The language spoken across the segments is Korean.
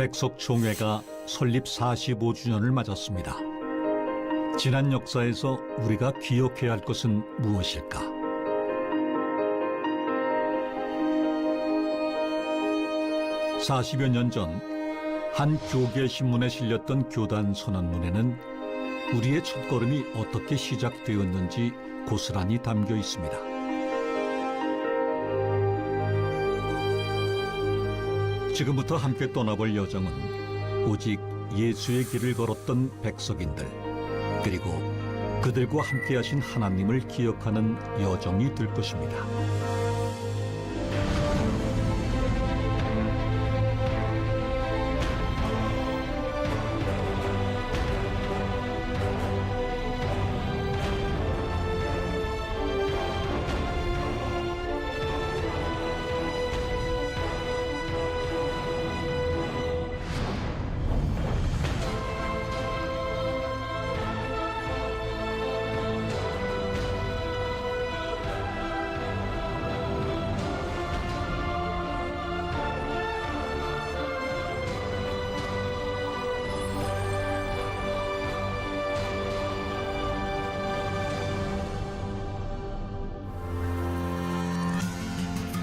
백석총회가 설립 45주년을 맞았습니다. 지난 역사에서 우리가 기억해야 할 것은 무엇일까? (40여 년 전) 한 교계 신문에 실렸던 교단 선언문에는 우리의 첫걸음이 어떻게 시작되었는지 고스란히 담겨 있습니다. 지금부터 함께 떠나볼 여정은 오직 예수의 길을 걸었던 백석인들, 그리고 그들과 함께 하신 하나님을 기억하는 여정이 될 것입니다.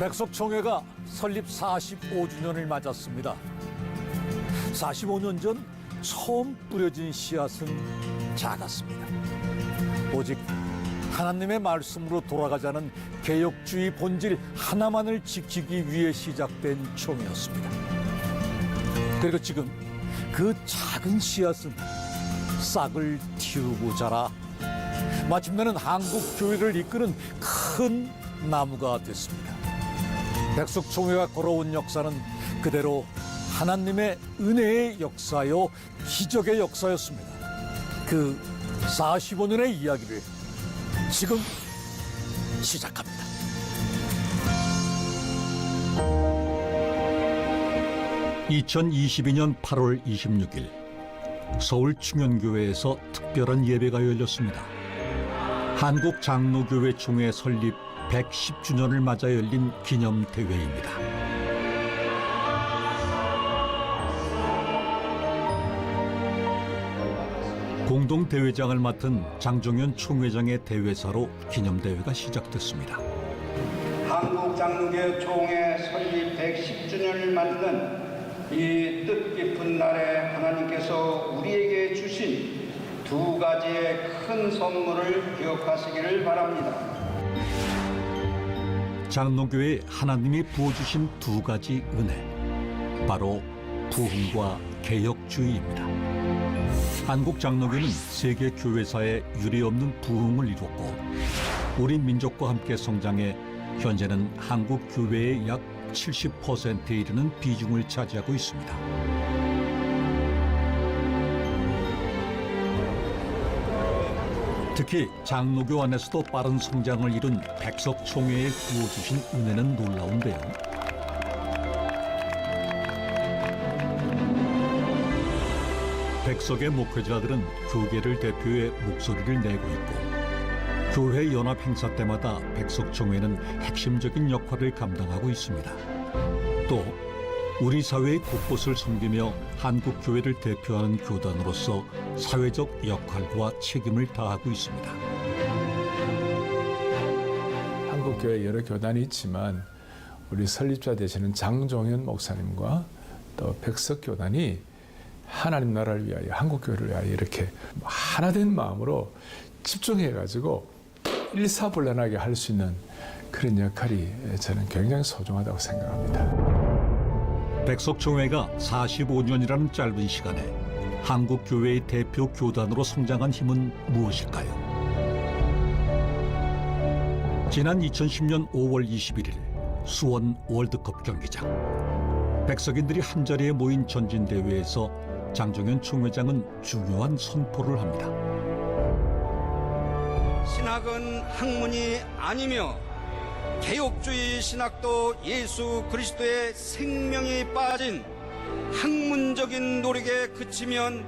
백석총회가 설립 45주년을 맞았습니다. 45년 전 처음 뿌려진 씨앗은 작았습니다. 오직 하나님의 말씀으로 돌아가자는 개혁주의 본질 하나만을 지키기 위해 시작된 총회였습니다. 그리고 지금 그 작은 씨앗은 싹을 틔우고 자라 마침내는 한국 교회를 이끄는 큰 나무가 됐습니다. 백석총회가 걸어온 역사는 그대로 하나님의 은혜의 역사요, 기적의 역사였습니다. 그 45년의 이야기를 지금 시작합니다. (2022년 8월 26일) 서울 충현교회에서 특별한 예배가 열렸습니다. 한국장로교회 총회 설립 110주년을 맞아 열린 기념대회입니다. 공동대회장을 맡은 장종현 총회장의 대회사로 기념대회가 시작됐습니다. 한국장로교 총회 설립 110주년을 맞는 이 뜻깊은 날에 하나님께서 우리에게 주신 두 가지의 큰 선물을 기억하시기를 바랍니다. 장로교에 하나님이 부어주신 두 가지 은혜, 바로 부흥과 개혁주의입니다. 한국장로교는 세계 교회사에 유례없는 부흥을 이뤘고 우리 민족과 함께 성장해 현재는 한국 교회의 약 70%에 이르는 비중을 차지하고 있습니다. 특히 장로교 안에서도 빠른 성장을 이룬 백석총회에 부어주신 은혜는 놀라운데요. 백석의 목회자들은 교계를 대표해 목소리를 내고 있고 교회 연합 행사 때마다 백석총회는 핵심적인 역할을 감당하고 있습니다. 또 우리 사회의 곳곳을 섬기며 한국 교회를 대표하는 교단으로서 사회적 역할과 책임을 다하고 있습니다. 한국 교회 여러 교단이 있지만 우리 설립자 되시는 장종현 목사님과 또 백석 교단이 하나님 나라를 위하여 한국 교회를 위하여 이렇게 하나된 마음으로 집중해가지고 일사불란하게 할 수 있는 그런 역할이 저는 굉장히 소중하다고 생각합니다. 백석총회가 45년이라는 짧은 시간에 한국 교회의 대표 교단으로 성장한 힘은 무엇일까요? 지난 2010년 5월 21일 수원 월드컵 경기장. 백석인들이 한자리에 모인 전진대회에서 장종현 총회장은 중요한 선포를 합니다. 신학은 학문이 아니며 개혁주의 신학도 예수 그리스도의 생명이 빠진 학문적인 노력에 그치면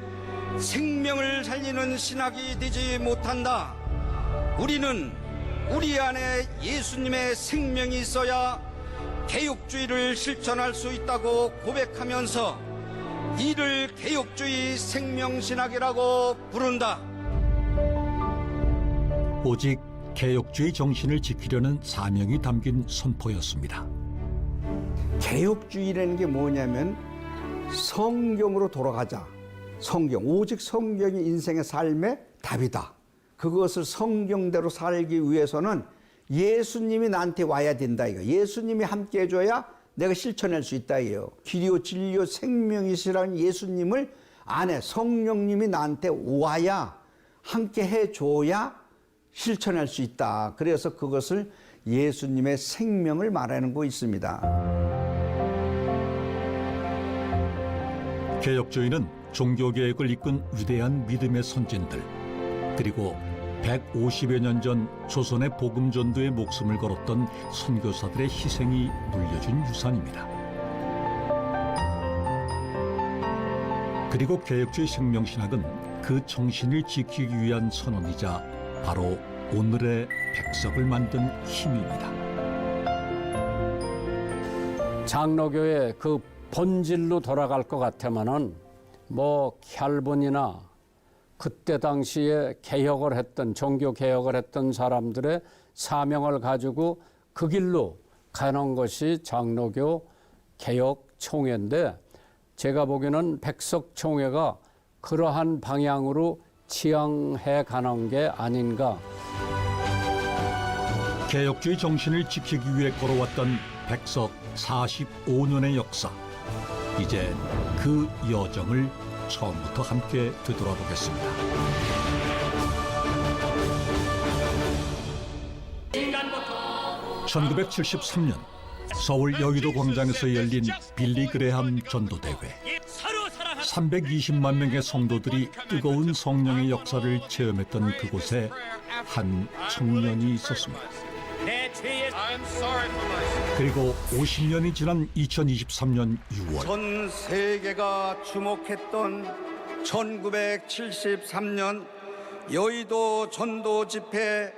생명을 살리는 신학이 되지 못한다. 우리는 우리 안에 예수님의 생명이 있어야 개혁주의를 실천할 수 있다고 고백하면서 이를 개혁주의 생명신학이라고 부른다. 오직 개혁주의 정신을 지키려는 사명이 담긴 선포였습니다. 개혁주의라는 게 뭐냐면 성경으로 돌아가자. 성경, 오직 성경이 인생의 삶의 답이다. 그것을 성경대로 살기 위해서는 예수님이 나한테 와야 된다 이거. 예수님이 함께 해줘야 내가 실천할 수 있다 이거예요. 길이요 진리요 생명이시라는 예수님을 안에 성령님이 나한테 와야 함께 해줘야 실천할 수 있다. 그래서 그것을 예수님의 생명을 말하는 거 있습니다. 개혁주의는 종교개혁을 이끈 위대한 믿음의 선진들, 그리고 150여 년 전 조선의 복음 전도에 목숨을 걸었던 선교사들의 희생이 물려준 유산입니다. 그리고 개혁주의 생명신학은 그 정신을 지키기 위한 선언이자 바로 오늘의 백석을 만든 힘입니다. 장로교의 그 본질로 돌아갈 것 같으면은 뭐 캘빈이나 그때 당시에 개혁을 했던 종교 개혁을 했던 사람들의 사명을 가지고 그 길로 가는 것이 장로교 개혁 총회인데 제가 보기에는 백석 총회가 그러한 방향으로 지향해 가는 게 아닌가. 개혁주의 정신을 지키기 위해 걸어왔던 백석 45년의 역사. 이제 그 여정을 처음부터 함께 되돌아보겠습니다. (1973년) 서울 여의도 광장에서 열린 빌리 그레함 전도대회. 320만 명의 성도들이 뜨거운 성령의 역사를 체험했던 그곳에 한 청년이 있었습니다. 그리고 50년이 지난 2023년 6월 전 세계가 주목했던 1973년 여의도 전도 집회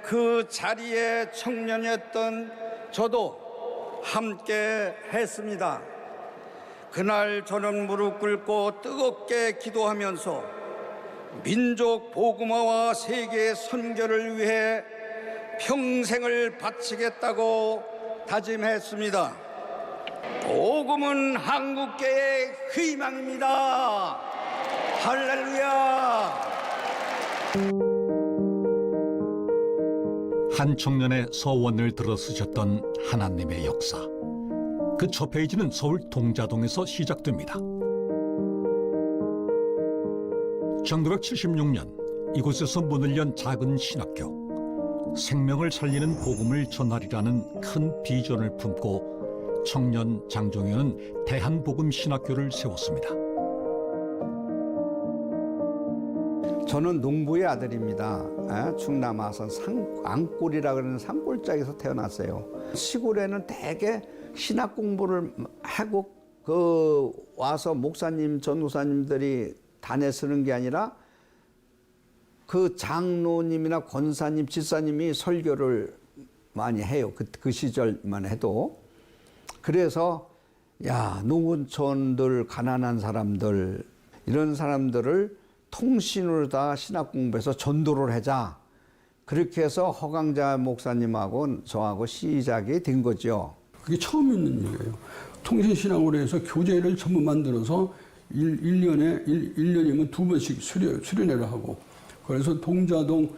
그 자리에 청년이었던 저도 함께 했습니다. 그날 저는 무릎 꿇고 뜨겁게 기도하면서 민족 복음화와 세계 선교를 위해 평생을 바치겠다고 다짐했습니다. 복음은 한국계의 희망입니다. 할렐루야. 한 청년의 서원을 들어쓰셨던 하나님의 역사. 그 첫 페이지는 서울 동자동에서 시작됩니다. 1976년 이곳에서 문을 연 작은 신학교. 생명을 살리는 복음을 전하리라는 큰 비전을 품고 청년 장종현은 대한복음신학교를 세웠습니다. 저는 농부의 아들입니다. 충남 아산 안골이라 그러는 산골짜기에서 태어났어요. 시골에는 대개 신학 공부를 하고 와서 목사님, 전도사님들이 단에 쓰는 게 아니라 그 장로님이나 권사님, 집사님이 설교를 많이 해요. 그 시절만 해도. 그래서 농어촌들, 가난한 사람들 이런 사람들을 통신으로 다 신학 공부해서 전도를 하자. 그렇게 해서 허강자 목사님하고 저하고 시작이 된 거죠. 그게 처음 있는 얘기예요. 통신신학으로 해서 교재를 전부 만들어서 1년이면 2번씩 수련회를 하고 그래서 동자동에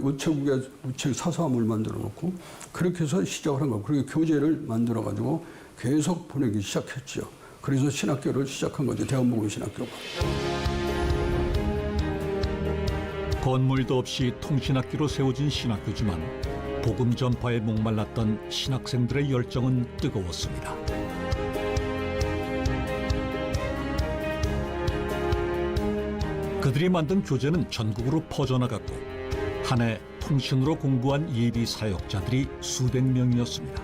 우체국 사서함을 만들어 놓고 그렇게 해서 시작을 한 거예요. 그리고 교재를 만들어 가지고 계속 보내기 시작했죠. 그래서 신학교를 시작한 거죠. 대한복음 신학교가. 건물도 없이 통신학교로 세워진 신학교지만 복음 전파에 목말랐던 신학생들의 열정은 뜨거웠습니다. 그들이 만든 교재는 전국으로 퍼져나갔고 한 해 통신으로 공부한 예비 사역자들이 수백 명이었습니다.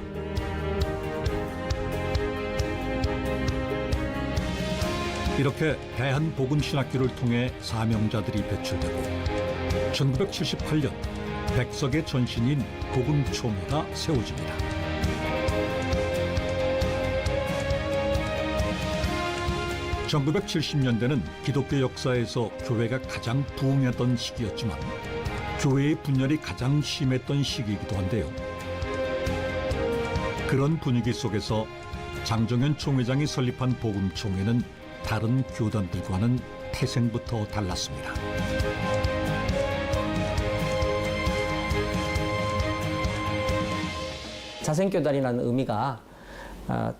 이렇게 대한복음신학교를 통해 사명자들이 배출되고 1978년 백석의 전신인 복음총회가 세워집니다. 1970년대는 기독교 역사에서 교회가 가장 부흥했던 시기였지만 교회의 분열이 가장 심했던 시기이기도 한데요. 그런 분위기 속에서 장정현 총회장이 설립한 복음총회는 다른 교단들과는 태생부터 달랐습니다. 자생교단이라는 의미가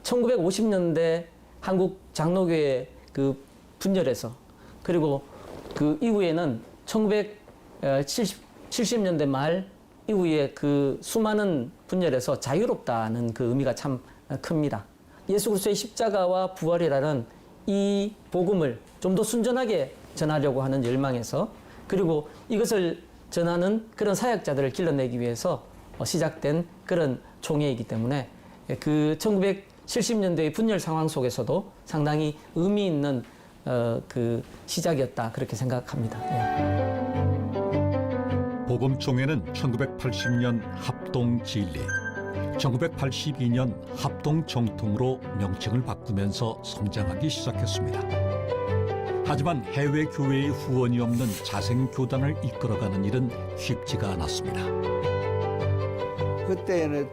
1950년대 한국 장로교회 그 분열에서 그리고 그 이후에는 1970년대 말 이후에 그 수많은 분열에서 자유롭다는 그 의미가 참 큽니다. 예수 그리스도의 십자가와 부활이라는 이 복음을 좀 더 순전하게 전하려고 하는 열망에서 그리고 이것을 전하는 그런 사역자들을 길러내기 위해서 시작된 그런 총회이기 때문에 그 1970년대의 분열 상황 속에서도 상당히 의미 있는 그 시작이었다 그렇게 생각합니다. 복음총회는 1980년 합동진리, 1982년 합동정통으로 명칭을 바꾸면서 성장하기 시작했습니다. 하지만 해외 교회의 후원이 없는 자생교단을 이끌어가는 일은 쉽지가 않았습니다. 그때는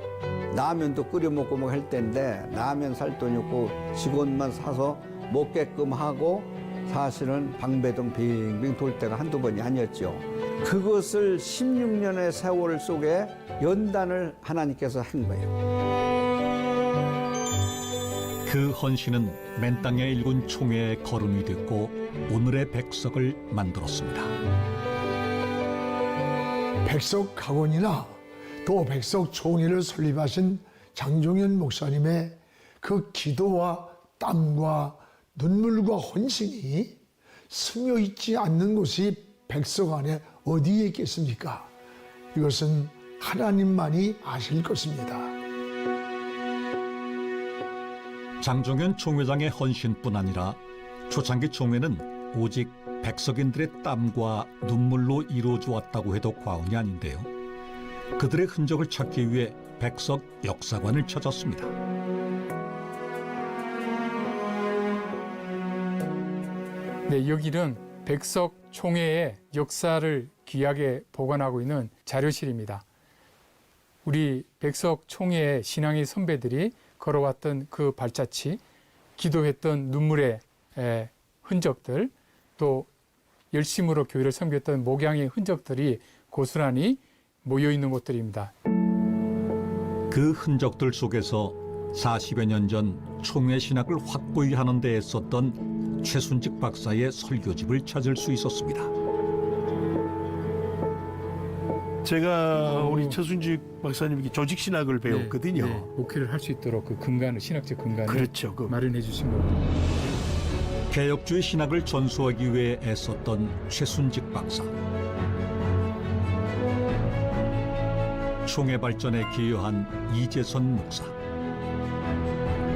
라면도 끓여 먹고 뭐 할 때인데 라면 살 돈이 없고 직원만 사서 먹게끔 하고 사실은 방배동 빙빙 돌 때가 한두 번이 아니었죠. 그것을 16년의 세월 속에 연단을 하나님께서 한 거예요. 그 헌신은 맨 땅에 일군 총회의 걸음이 됐고 오늘의 백석을 만들었습니다. 백석학원이나 또 백석총회를 설립하신 장종현 목사님의 그 기도와 땀과 눈물과 헌신이 스며있지 않는 곳이 백석 안에 어디에 있겠습니까? 이것은 하나님만이 아실 것입니다. 장종현 총회장의 헌신뿐 아니라 초창기 총회는 오직 백석인들의 땀과 눈물로 이루어져 왔다고 해도 과언이 아닌데요. 그들의 흔적을 찾기 위해 백석 역사관을 찾았습니다. 네, 여기는 백석 총회의 역사를 귀하게 보관하고 있는 자료실입니다. 우리 백석 총회의 신앙의 선배들이 걸어왔던 그 발자취, 기도했던 눈물의 흔적들, 또 열심으로 교회를 섬겼던 목양의 흔적들이 고스란히 모여 있는 곳들입니다. 그 흔적들 속에서 40여 년 전 총회 신학을 확고히 하는 데 애썼던 최순직 박사의 설교집을 찾을 수 있었습니다. 제가 우리 최순직 박사님에게 조직 신학을 배웠거든요. 네, 목회를 할 수 있도록 그 근간을, 신학적 근간을 그렇죠. 마련해 주신 겁니다. 개혁주의 신학을 전수하기 위해 애썼던 최순직 박사. 총회 발전에 기여한 이재선 목사.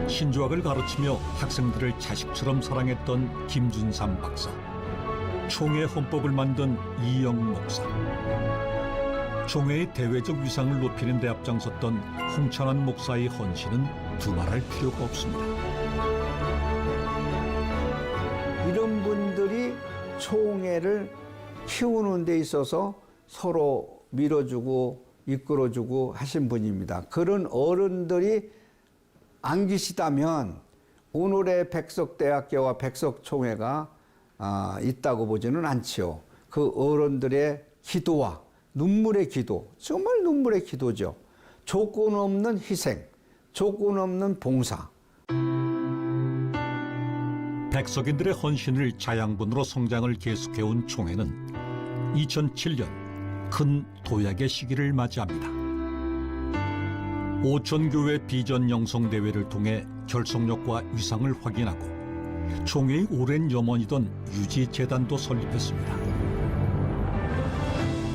신조학을 가르치며 학생들을 자식처럼 사랑했던 김준삼 박사. 총회 헌법을 만든 이영 목사. 총회의 대외적 위상을 높이는 데 앞장섰던 홍찬환 목사의 헌신은 두말할 필요가 없습니다. 이런 분들이 총회를 키우는 데 있어서 서로 밀어주고 이끌어주고 하신 분입니다. 그런 어른들이 안 계시다면 오늘의 백석대학교와 백석총회가 있다고 보지는 않지요. 그 어른들의 기도와 눈물의 기도, 정말 눈물의 기도죠. 조건 없는 희생, 조건 없는 봉사. 백석인들의 헌신을 자양분으로 성장을 계속해온 총회는 2007년 큰 도약의 시기를 맞이합니다. 오천교회 비전 영성 대회를 통해 결속력과 위상을 확인하고 총회의 오랜 염원이던 유지재단도 설립했습니다.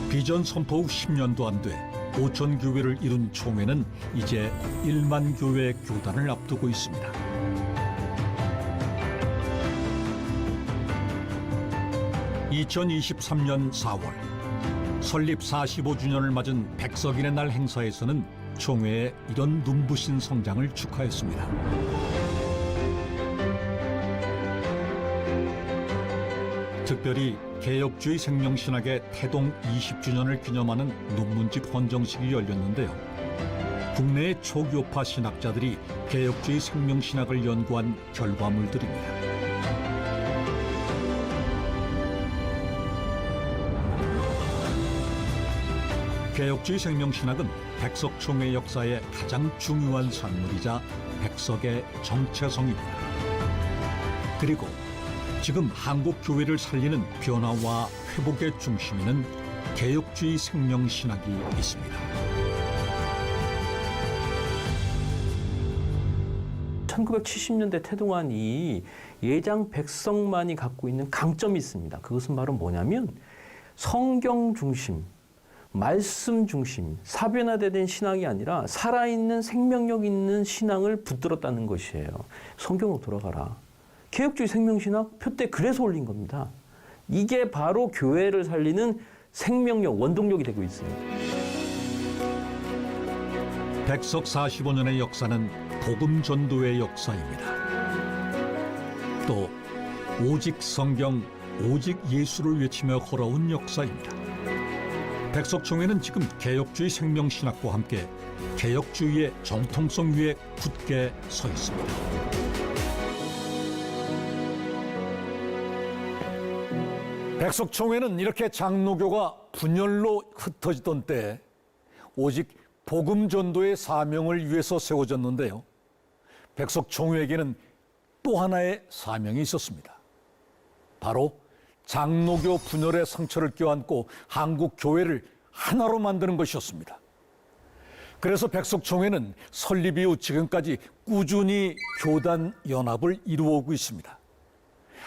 비전 선포 후 10년도 안 돼 오천교회를 이룬 총회는 이제 1만 교회 교단을 앞두고 있습니다. (2023년 4월) 설립 45주년을 맞은 백석인의 날 행사에서는 총회의 이런 눈부신 성장을 축하했습니다. 특별히 개혁주의 생명신학의 태동 20주년을 기념하는 논문집 헌정식이 열렸는데요. 국내의 초교파 신학자들이 개혁주의 생명신학을 연구한 결과물들입니다. 개혁주의 생명신학은 백석총회 역사의 가장 중요한 산물이자 백석의 정체성입니다. 그리고 지금 한국 교회를 살리는 변화와 회복의 중심에는 개혁주의 생명신학이 있습니다. 1970년대 태동안이 예장 백석만이 갖고 있는 강점이 있습니다. 그것은 바로 뭐냐면 성경 중심, 말씀 중심, 사변화된 신앙이 아니라 살아있는 생명력 있는 신앙을 붙들었다는 것이에요. 성경으로 돌아가라. 개혁주의 생명신학 표때 그래서 올린 겁니다. 이게 바로 교회를 살리는 생명력, 원동력이 되고 있습니다. 백석 45년의 역사는 복음 전도의 역사입니다. 또 오직 성경, 오직 예수를 외치며 걸어온 역사입니다. 백석총회는 지금 개혁주의 생명신학과 함께 개혁주의의 정통성 위에 굳게 서 있습니다. 백석총회는 이렇게 장로교가 분열로 흩어지던 때 오직 복음 전도의 사명을 위해서 세워졌는데요. 백석총회에게는 또 하나의 사명이 있었습니다. 바로 장로교 분열의 상처를 껴안고 한국 교회를 하나로 만드는 것이었습니다. 그래서 백석총회는 설립 이후 지금까지 꾸준히 교단 연합을 이루어오고 있습니다.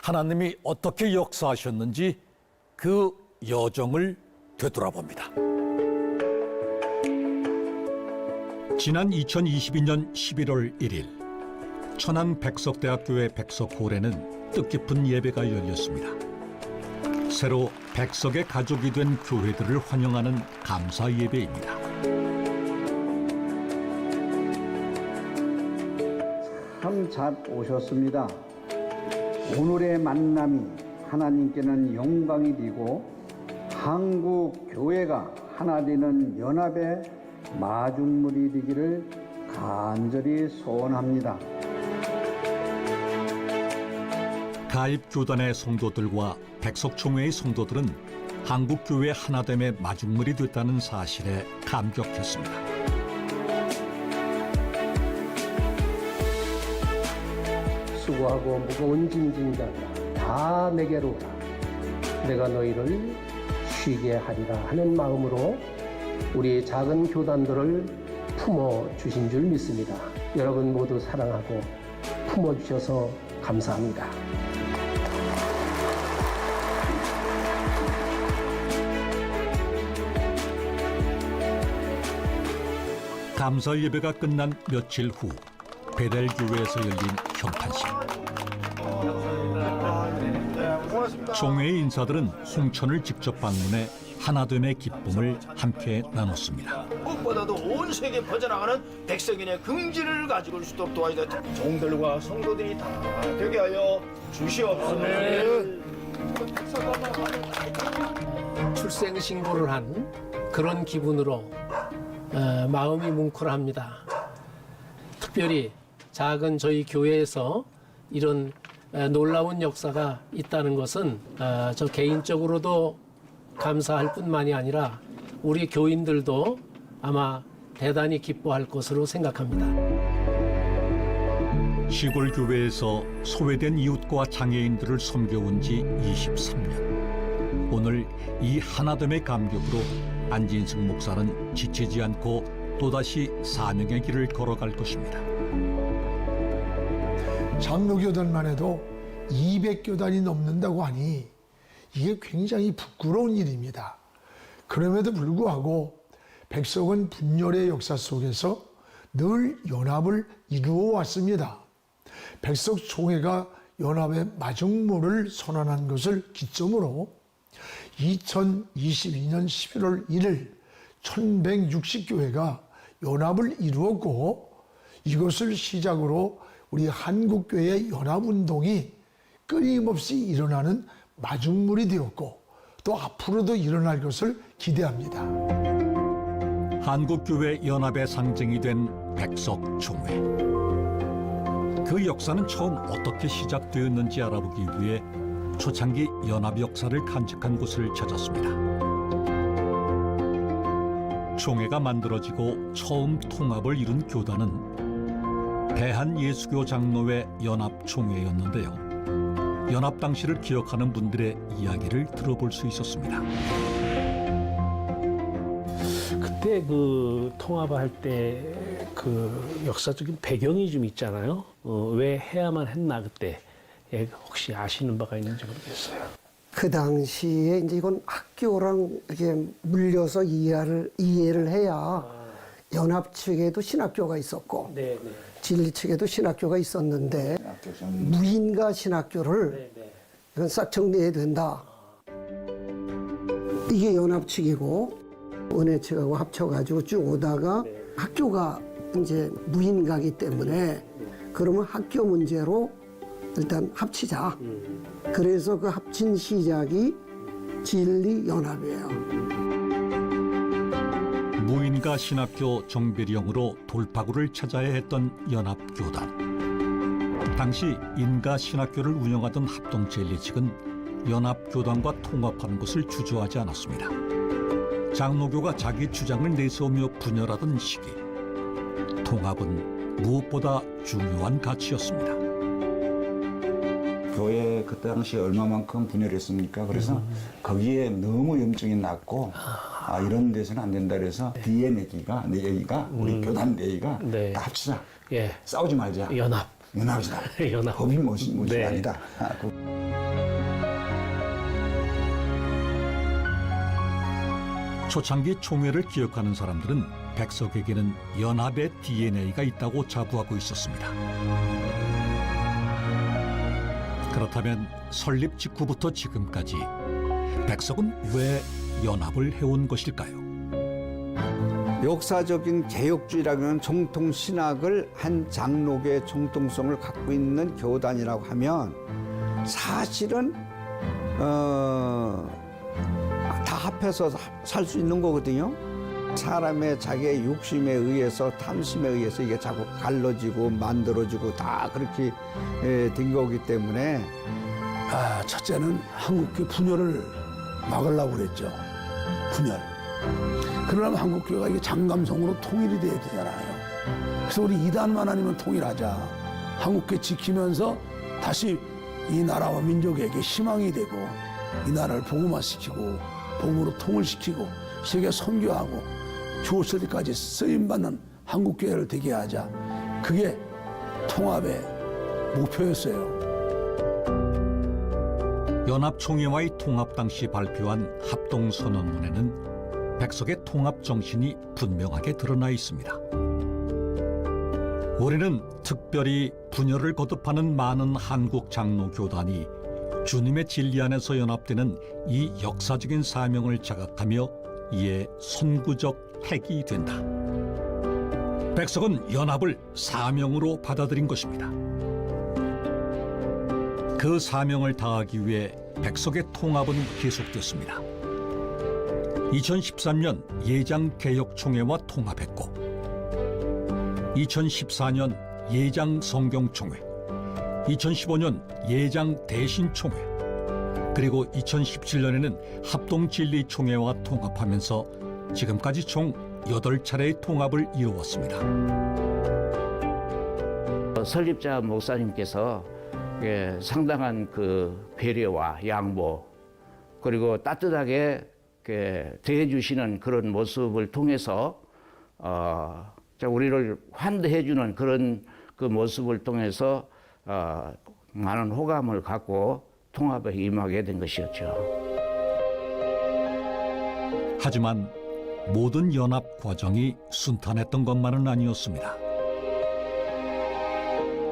하나님이 어떻게 역사하셨는지 그 여정을 되돌아봅니다. 지난 2022년 11월 1일 천안 백석대학교의 백석홀에는 뜻깊은 예배가 열렸습니다. 새로 백석의 가족이 된 교회들을 환영하는 감사 예배입니다. 참 잘 오셨습니다. 오늘의 만남이 하나님께는 영광이 되고 한국 교회가 하나 되는 연합의 마중물이 되기를 간절히 소원합니다. 가입 교단의 성도들과 백석총회의 성도들은 한국교회 하나됨의 마중물이 됐다는 사실에 감격했습니다. 수고하고 무거운 짐진 자들아 다 내게로 오라. 내가 너희를 쉬게 하리라 하는 마음으로 우리 작은 교단들을 품어주신 줄 믿습니다. 여러분 모두 사랑하고 품어주셔서 감사합니다. 감사 예배가 끝난 며칠 후 베델교회에서 열린 평판식. 총회의 인사들은 홍천을 직접 방문해 하나됨의 기쁨을 함께 나눴습니다. 무엇보다도 온 세계에 퍼져나가는 백성인의 긍지를 가지고 올 수 있도록 도와주다. 종들과 성도들이 다 되게 하여 주시옵소서. 출생 신고를 한 그런 기분으로 마음이 뭉클합니다. 특별히 작은 저희 교회에서 이런 놀라운 역사가 있다는 것은 저 개인적으로도 감사할 뿐만이 아니라 우리 교인들도 아마 대단히 기뻐할 것으로 생각합니다. 시골 교회에서 소외된 이웃과 장애인들을 섬겨온 지 23년. 오늘 이 하나됨의 감격으로 안진승 목사는 지치지 않고 또다시 사명의 길을 걸어갈 것입니다. 장로교단만 해도 200교단이 넘는다고 하니 이게 굉장히 부끄러운 일입니다. 그럼에도 불구하고 백석은 분열의 역사 속에서 늘 연합을 이루어 왔습니다. 백석총회가 연합의 마중물을 선언한 것을 기점으로 2022년 11월 1일 1160교회가 연합을 이루었고 이것을 시작으로 우리 한국교회 연합운동이 끊임없이 일어나는 마중물이 되었고 또 앞으로도 일어날 것을 기대합니다. 한국교회 연합의 상징이 된 백석총회. 그 역사는 처음 어떻게 시작되었는지 알아보기 위해 초창기 연합 역사를 간직한 곳을 찾았습니다. 총회가 만들어지고 처음 통합을 이룬 교단은 대한예수교 장로회 연합총회였는데요. 연합 당시를 기억하는 분들의 이야기를 들어볼 수 있었습니다. 그때 그 통합할 때 그 역사적인 배경이 좀 있잖아요. 왜 해야만 했나 그때 혹시 아시는 바가 있는지 모르겠어요. 그 당시에 이제 이건 학교랑 이렇게 물려서 이해를 해야 연합 측에도 신학교가 있었고 진리 측에도 신학교가 있었는데 무인가 신학교를 이건 싹 정리해야 된다. 이게 연합 측이고 은혜 측하고 합쳐가지고 쭉 오다가 학교가 이제 무인가기 때문에 그러면 학교 문제로 일단 합치자. 그래서 그 합친 시작이 진리연합이에요. 무인가 신학교 정배령으로 돌파구를 찾아야 했던 연합교단. 당시 인가 신학교를 운영하던 합동진리 측은 연합교단과 통합하는 것을 주저하지 않았습니다. 장로교가 자기 주장을 내세우며 분열하던 시기, 통합은 무엇보다 중요한 가치였습니다. 교회 그때 당시 얼마만큼 분열했습니까? 그래서 거기에 너무 염증이 났고 이런 데서는 안 된다 그래서 뒤에 내기가 우리 교단 내기가 다 합치자. 싸우지 말자. 연합이다. 법이 무엇이 아니다. 초창기 총회를 기억하는 사람들은 백석에게는 연합의 DNA가 있다고 자부하고 있었습니다. 그렇다면 설립 직후부터 지금까지 백석은 왜 연합을 해온 것일까요? 역사적인 개혁주의라는 정통 신학을 한 장로교의 정통성을 갖고 있는 교단이라고 하면 사실은 다 합해서 살 수 있는 거거든요. 사람의 자기의 욕심에 의해서 탐심에 의해서 이게 자꾸 갈라지고 만들어지고 다 그렇게 된 거기 때문에 첫째는 한국교 분열을 막으려고 그랬죠. 분열. 그러려면 한국교회가 이게 장감성으로 통일이 돼야 되잖아요. 그래서 우리 이단만 아니면 통일하자. 한국교 지키면서 다시 이 나라와 민족에게 희망이 되고 이 나라를 복음화시키고 복음으로 통일시키고 세계 선교하고 죽었을 때까지 쓰임받는 한국교회를 되게 하자. 그게 통합의 목표였어요. 연합총회와의 통합 당시 발표한 합동선언문에는 백석의 통합 정신이 분명하게 드러나 있습니다. 올해는 특별히 분열을 거듭하는 많은 한국 장로 교단이 주님의 진리 안에서 연합되는 이 역사적인 사명을 자각하며 이에 선구적 핵이 된다. 백석은 연합을 사명으로 받아들인 것입니다. 그 사명을 다하기 위해 백석의 통합은 계속됐습니다. 2013년 예장개혁총회와 통합했고 2014년 예장성경총회, 2015년 예장대신총회, 그리고 2017년에는 합동진리총회와 통합하면서 지금까지 총 8차례의 통합을 이루었습니다. 설립자 목사님께서 상당한 그 배려와 양보 그리고 따뜻하게 대해주시는 그런 모습을 통해서 우리를 환대해주는 그런 그 모습을 통해서 많은 호감을 갖고 통합에 임하게 된 것이었죠. 하지만 모든 연합 과정이 순탄했던 것만은 아니었습니다.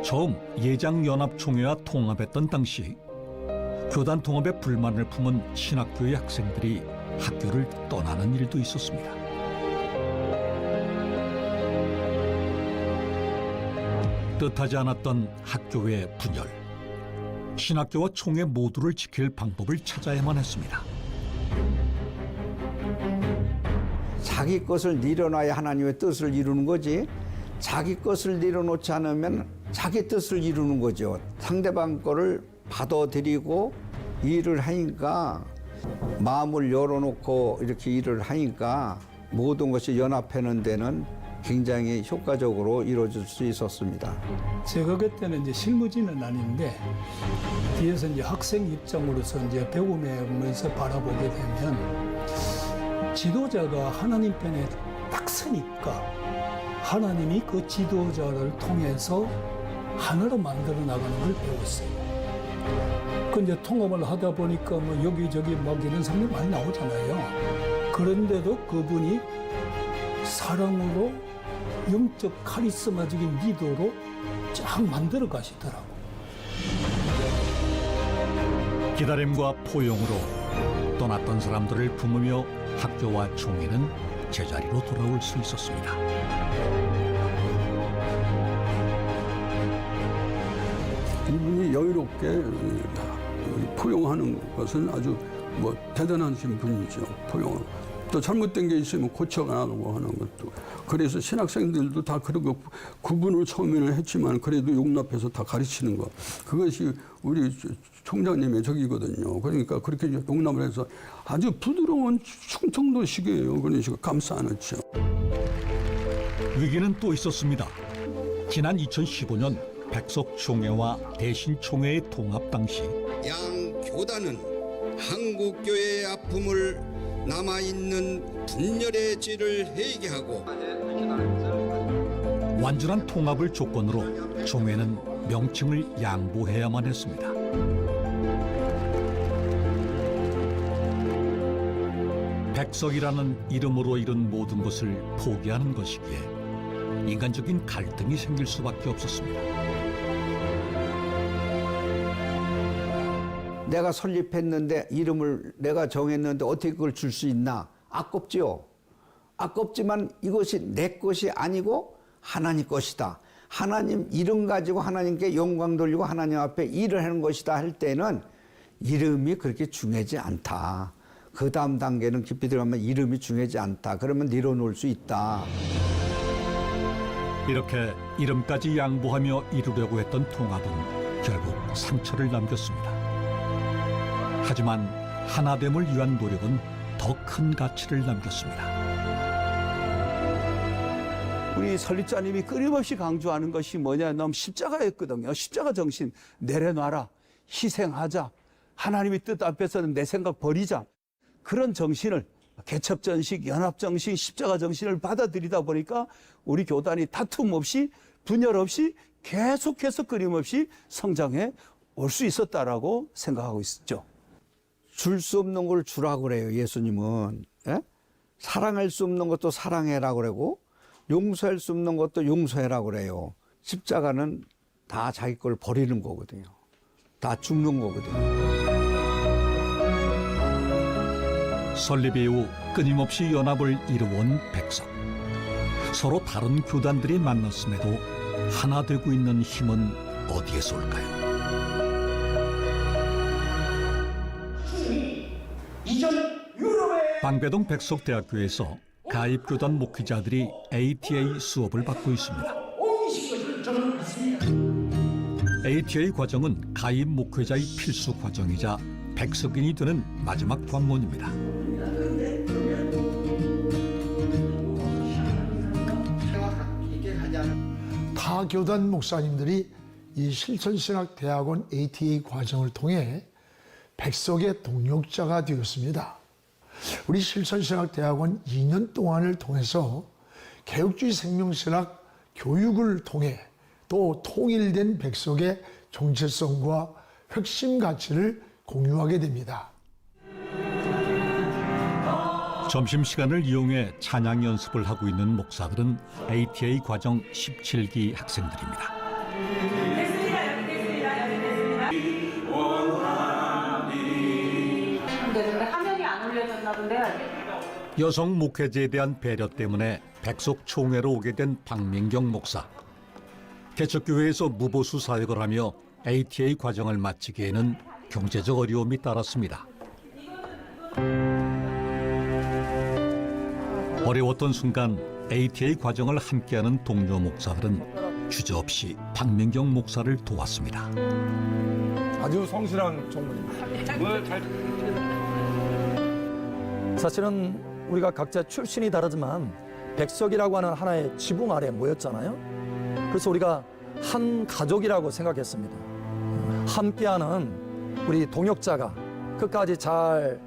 처음 예장연합총회와 통합했던 당시 교단 통합에 불만을 품은 신학교의 학생들이 학교를 떠나는 일도 있었습니다. 뜻하지 않았던 학교의 분열. 신학교와 총회 모두를 지킬 방법을 찾아야만 했습니다. 자기 것을 내려놔야 하나님의 뜻을 이루는 거지, 자기 것을 내려놓지 않으면 자기 뜻을 이루는 거죠. 상대방 거를 받아들이고 일을 하니까, 마음을 열어놓고 이렇게 일을 하니까 모든 것이 연합하는 데는 굉장히 효과적으로 이루어질 수 있었습니다. 제가 그때는 이제 실무진은 아닌데 뒤에서 이제 학생 입장으로서 이제 배우면서 바라보게 되면, 지도자가 하나님 편에 딱 서니까 하나님이 그 지도자를 통해서 하나로 만들어 나가는 걸 배웠어요. 그 이제 통합을 하다 보니까 뭐 여기저기 막 이런 사람이 많이 나오잖아요. 그런데도 그분이 사랑으로 영적 카리스마적인 리더로 쫙 만들어 가시더라고. 기다림과 포용으로 떠났던 사람들을 품으며 학교와 총회는 제자리로 돌아올 수 있었습니다. 이분이 여유롭게 포용하는 것은 아주 뭐 대단하신 분이죠. 포용을. 또 잘못된 게 있으면 고쳐가고 하는 것도. 그래서 신학생들도 다 그러고 구분을 처음에는 했지만 그래도 용납해서 다 가르치는 거. 그것이 우리 총장님의 적이거든요. 그러니까 그렇게 용납을 해서 아주 부드러운 충청도식이에요. 그러니까 감싸 안았죠. 위기는 또 있었습니다. 지난 2015년 백석총회와 대신총회의 통합 당시 양 교단은 한국교회의 아픔을 남아있는 분열의 질을 해결하고 완전한 통합을 조건으로 총회는 명칭을 양보해야만 했습니다. 백석이라는 이름으로 이룬 모든 것을 포기하는 것이기에 인간적인 갈등이 생길 수밖에 없었습니다. 내가 설립했는데 이름을 내가 정했는데 어떻게 그걸 줄 수 있나? 아깝지요. 아깝지만 이것이 내 것이 아니고 하나님 것이다. 하나님 이름 가지고 하나님께 영광 돌리고 하나님 앞에 일을 하는 것이다 할 때는 이름이 그렇게 중요하지 않다. 그 다음 단계는 깊이 들어가면 이름이 중요하지 않다. 그러면 내려놓을 수 있다. 이렇게 이름까지 양보하며 이루려고 했던 통합은 결국 상처를 남겼습니다. 하지만 하나됨을 위한 노력은 더 큰 가치를 남겼습니다. 우리 설립자님이 끊임없이 강조하는 것이 뭐냐면 십자가였거든요. 십자가 정신 내려놔라. 희생하자. 하나님의 뜻 앞에서는 내 생각 버리자. 그런 정신을 개척정신, 연합정신, 십자가 정신을 받아들이다 보니까 우리 교단이 다툼 없이 분열 없이 계속해서 끊임없이 성장해 올 수 있었다라고 생각하고 있죠. 줄 수 없는 걸 주라고 그래요, 예수님은. 예? 사랑할 수 없는 것도 사랑해라고 그러고 용서할 수 없는 것도 용서해라고 그래요. 십자가는 다 자기 걸 버리는 거거든요. 다 죽는 거거든요. 설립 이후 끊임없이 연합을 이루어온 백석. 서로 다른 교단들이 만났음에도 하나 되고 있는 힘은 어디에서 올까요? 방배동 백석대학교에서 가입교단 목회자들이 ATA 수업을 받고 있습니다. ATA 과정은 가입 목회자의 필수 과정이자 백석인이 되는 마지막 관문입니다. 타 교단 목사님들이 이 실천신학대학원 ATA 과정을 통해 백석의 동력자가 되었습니다. 우리 실천신학대학원 2년 동안을 통해서 개혁주의 생명신학 교육을 통해 또 통일된 백석의 정체성과 핵심 가치를 공유하게 됩니다. 점심시간을 이용해 찬양 연습을 하고 있는 목사들은 ATA 과정 17기 학생들입니다. 화면이 안 올려졌나 본데요. 여성 목회자에 대한 배려 때문에 백석 총회로 오게 된 박민경 목사. 개척교회에서 무보수 사역을 하며 ATA 과정을 마치기에는 경제적 어려움이 따랐습니다. 어려웠던 순간 ATA 과정을 함께하는 동료 목사들은 주저없이 박민경 목사를 도왔습니다. 아주 성실한 총무입니다. 사실은 우리가 각자 출신이 다르지만 백석이라고 하는 하나의 지붕 아래 모였잖아요. 그래서 우리가 한 가족이라고 생각했습니다. 함께하는 우리 동역자가 끝까지 잘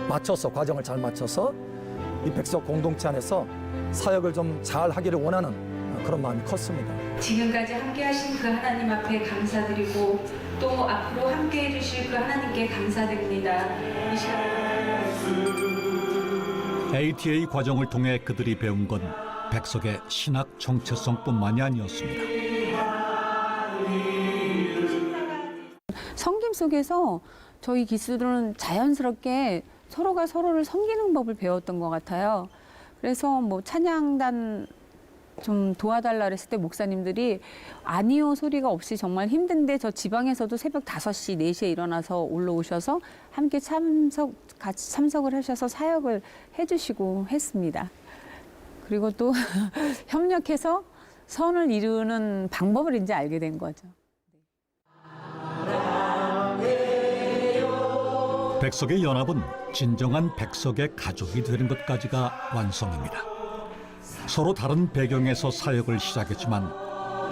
맞춰서 과정을 잘 맞춰서 이 백석 공동체 안에서 사역을 좀 잘 하기를 원하는 그런 마음이 컸습니다. 지금까지 함께 하신 그 하나님 앞에 감사드리고 또 앞으로 함께 해주실 그 하나님께 감사드립니다. 이 ATA 과정을 통해 그들이 배운 건 백석의 신학 정체성뿐만이 아니었습니다. 섬김 속에서 저희 기수들은 자연스럽게 서로가 서로를 섬기는 법을 배웠던 것 같아요. 그래서 뭐 찬양단 좀 도와달라 그랬을 때 목사님들이 아니요 소리가 없이 정말 힘든데 저 지방에서도 새벽 5시, 4시에 일어나서 올라오셔서 함께 같이 참석을 하셔서 사역을 해주시고 했습니다. 그리고 또 협력해서 선을 이루는 방법을 이제 알게 된 거죠. 백석의 연합은 진정한 백석의 가족이 되는 것까지가 완성입니다. 서로 다른 배경에서 사역을 시작했지만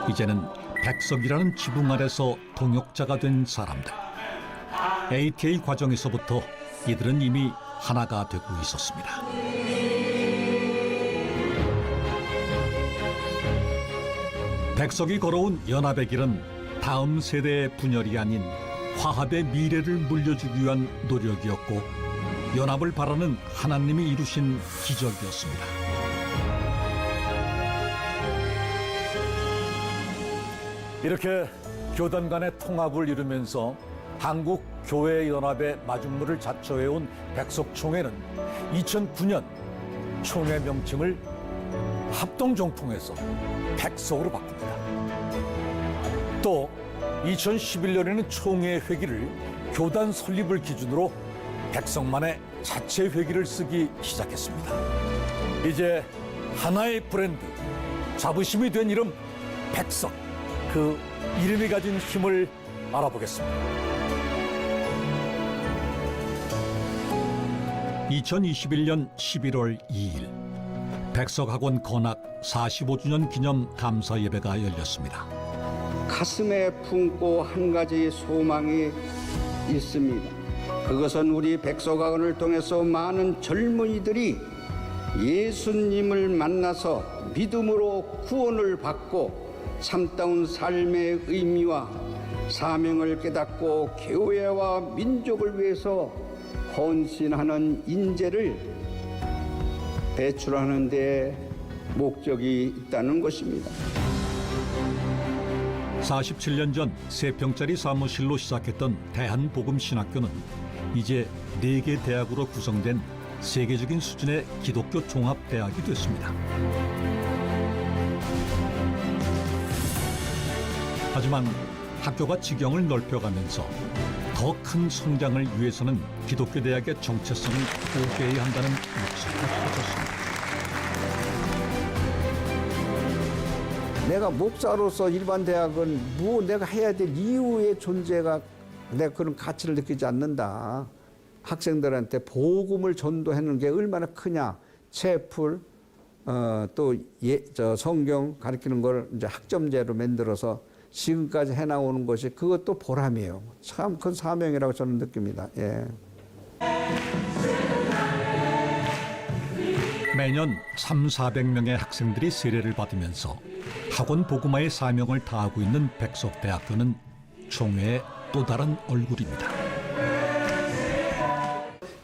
이제는 백석이라는 지붕 아래서 동역자가 된 사람들. ATA 과정에서부터 이들은 이미 하나가 되고 있었습니다. 백석이 걸어온 연합의 길은 다음 세대의 분열이 아닌 화합의 미래를 물려주기 위한 노력이었고 연합을 바라는 하나님이 이루신 기적이었습니다. 이렇게 교단 간의 통합을 이루면서 한국 교회 연합의 마중물을 자처해온 백석총회는 2009년 총회 명칭을 합동정통에서 백석으로 바꿉니다. 또 2011년에는 총회 회기를 교단 설립을 기준으로 백석만의 자체 회기를 쓰기 시작했습니다. 이제 하나의 브랜드, 자부심이 된 이름 백석, 그 이름이 가진 힘을 알아보겠습니다. 2021년 11월 2일 백석학원 건학 45주년 기념 감사 예배가 열렸습니다. 가슴에 품고 한 가지 소망이 있습니다. 그것은 우리 백석학원을 통해서 많은 젊은이들이 예수님을 만나서 믿음으로 구원을 받고 참다운 삶의 의미와 사명을 깨닫고 교회와 민족을 위해서 헌신하는 인재를 배출하는 데 목적이 있다는 것입니다. 47년 전 3평짜리 사무실로 시작했던 대한복음신학교는 이제 4개 대학으로 구성된 세계적인 수준의 기독교 종합대학이 됐습니다. 하지만 학교가 지경을 넓혀가면서 더 큰 성장을 위해서는 기독교 대학의 정체성을 포기해야 한다는 목소리가 커졌습니다. 내가 목사로서 일반 대학은 내가 해야 될 이유의 존재가 내가 그런 가치를 느끼지 않는다. 학생들한테 복음을 전도하는 게 얼마나 크냐. 채플, 또 성경 가르치는 걸 이제 학점제로 만들어서 지금까지 해나오는 것이 그것도 보람이에요. 참 큰 사명이라고 저는 느낍니다. 예. 매년 300~400명의 학생들이 세례를 받으면서 학원 복음화의 사명을 다하고 있는 백석대학교는 총회의 또 다른 얼굴입니다.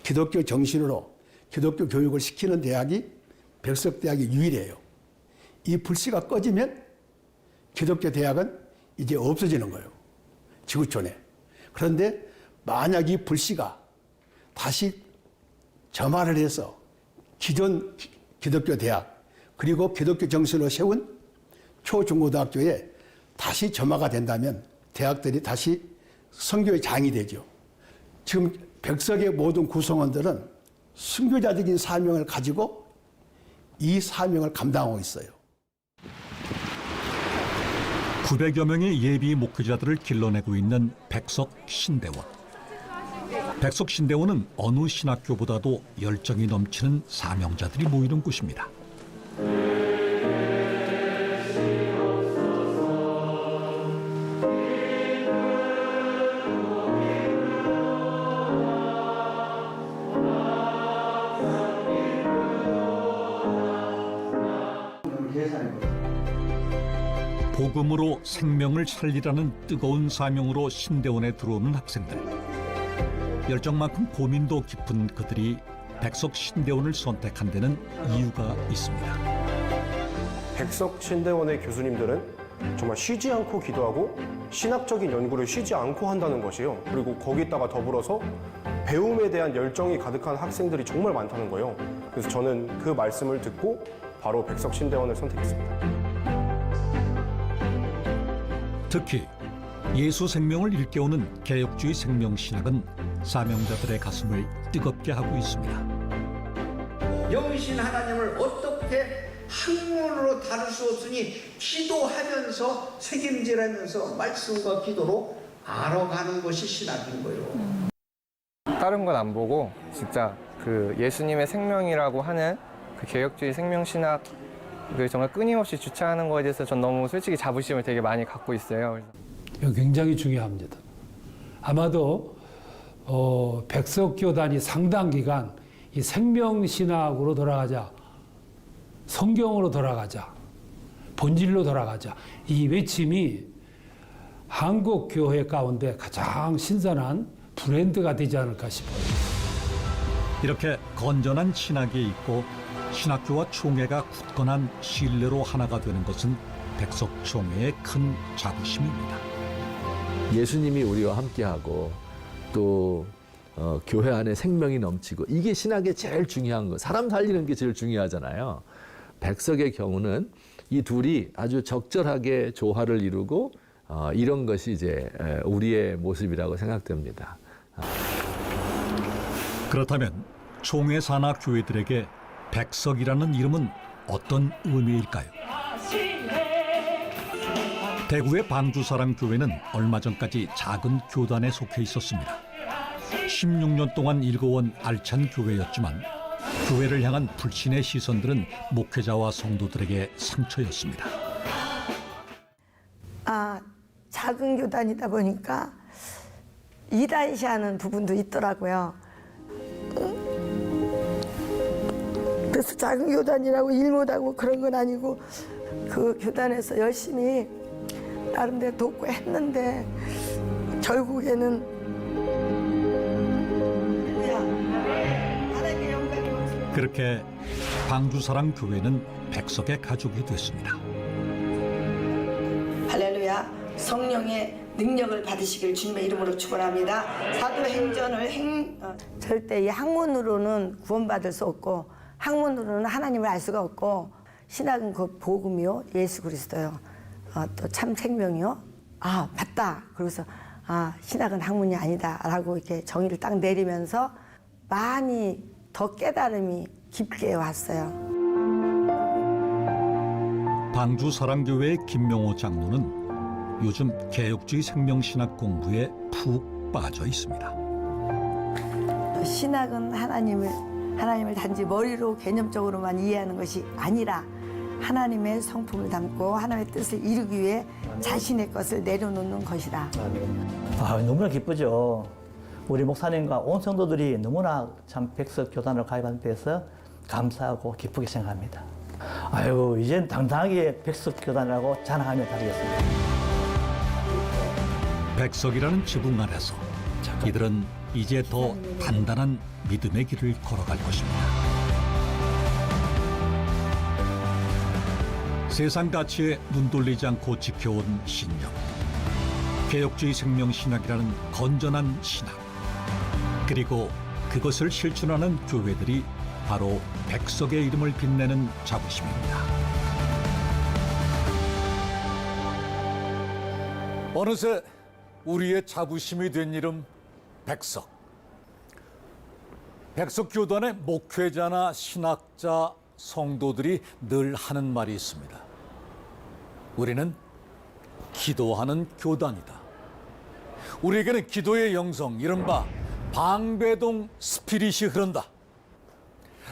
기독교 정신으로 기독교 교육을 시키는 대학이 백석대학이 유일해요. 이 불씨가 꺼지면 기독교 대학은 이제 없어지는 거예요. 지구촌에. 그런데 만약 이 불씨가 다시 점화를 해서 기존 기독교 대학 그리고 기독교 정신으로 세운 초중고등학교에 다시 점화가 된다면 대학들이 다시 선교의 장이 되죠. 지금 백석의 모든 구성원들은 선교자적인 사명을 가지고 이 사명을 감당하고 있어요. 900여 명의 예비 목회자들을 길러내고 있는 백석 신대원. 백석 신대원은 어느 신학교보다도 열정이 넘치는 사명자들이 모이는 곳입니다. 복음으로 생명을 살리라는 뜨거운 사명으로 신대원에 들어오는 학생들. 열정만큼 고민도 깊은 그들이 백석 신대원을 선택한 데는 이유가 있습니다. 백석 신대원의 교수님들은 정말 쉬지 않고 기도하고 신학적인 연구를 쉬지 않고 한다는 것이에요. 그리고 거기다가 더불어서 배움에 대한 열정이 가득한 학생들이 정말 많다는 거예요. 그래서 저는 그 말씀을 듣고 바로 백석 신대원을 선택했습니다. 특히 예수 생명을 일깨우는 개혁주의 생명신학은 사명자들의 가슴을 뜨겁게 하고 있습니다. 영이신 하나님을 어떻게 학문으로 다룰 수 없으니 기도하면서 책임질하면서 말씀과 기도로 알아가는 것이 신학인 거예요. 다른 건 안 보고 진짜 그 예수님의 생명이라고 하는 그 개혁주의 생명신학 그 정말 끊임없이 주창하는 거에 대해서 전 너무 솔직히 자부심을 되게 많이 갖고 있어요. 이거 굉장히 중요합니다. 아마도 백석교단이 상당 기간 이 생명신학으로 돌아가자, 성경으로 돌아가자, 본질로 돌아가자 이 외침이 한국 교회 가운데 가장 신선한 브랜드가 되지 않을까 싶어요. 이렇게 건전한 신학이 있고 신학교와 총회가 굳건한 신뢰로 하나가 되는 것은 백석 총회의 큰 자부심입니다. 예수님이 우리와 함께하고 또 교회 안에 생명이 넘치고 이게 신학의 제일 중요한 거. 사람 살리는 게 제일 중요하잖아요. 백석의 경우는 이 둘이 아주 적절하게 조화를 이루고 이런 것이 이제 우리의 모습이라고 생각됩니다. 그렇다면 총회 산하 교회들에게 백석이라는 이름은 어떤 의미일까요? 대구의 방주사랑교회는 얼마 전까지 작은 교단에 속해 있었습니다. 16년 동안 일궈온 알찬 교회였지만 교회를 향한 불신의 시선들은 목회자와 성도들에게 상처였습니다. 작은 교단이다 보니까 이단시하는 부분도 있더라고요. 그래서 작은 교단이라고 일 못하고 그런 건 아니고 그 교단에서 열심히 나름대로 돕고 했는데 결국에는 그렇게 방주사랑교회는 백석의 가족이 됐습니다. 할렐루야. 성령의 능력을 받으시길 주님의 이름으로 축원합니다. 사도행전을 절대 이 학문으로는 구원받을 수 없고 학문으로는 하나님을 알 수가 없고 신학은 그 복음이요 예수 그리스도요 또 참 생명이요 맞다. 그러고서 신학은 학문이 아니다라고 이렇게 정의를 딱 내리면서 많이 더 깨달음이 깊게 왔어요. 방주사랑교회의 김명호 장로는 요즘 개혁주의 생명신학 공부에 푹 빠져 있습니다. 신학은 하나님을 단지 머리로 개념적으로만 이해하는 것이 아니라 하나님의 성품을 담고 하나님의 뜻을 이루기 위해 자신의 것을 내려놓는 것이다. 너무나 기쁘죠. 우리 목사님과 온 성도들이 너무나 참 백석 교단을 가입한 데서 감사하고 기쁘게 생각합니다. 이젠 당당하게 백석 교단이라고 자랑하며 다니겠습니다. 백석이라는 지붕 아래서 이들은 이제 더 단단한 믿음의 길을 걸어갈 것입니다. 세상 가치에 눈 돌리지 않고 지켜온 신념. 개혁주의 생명신학이라는 건전한 신학. 그리고 그것을 실천하는 교회들이 바로 백석의 이름을 빛내는 자부심입니다. 어느새 우리의 자부심이 된 이름 백석. 백석교단의 목회자나 신학자, 성도들이 늘 하는 말이 있습니다. 우리는 기도하는 교단이다. 우리에게는 기도의 영성, 이른바 방배동 스피릿이 흐른다.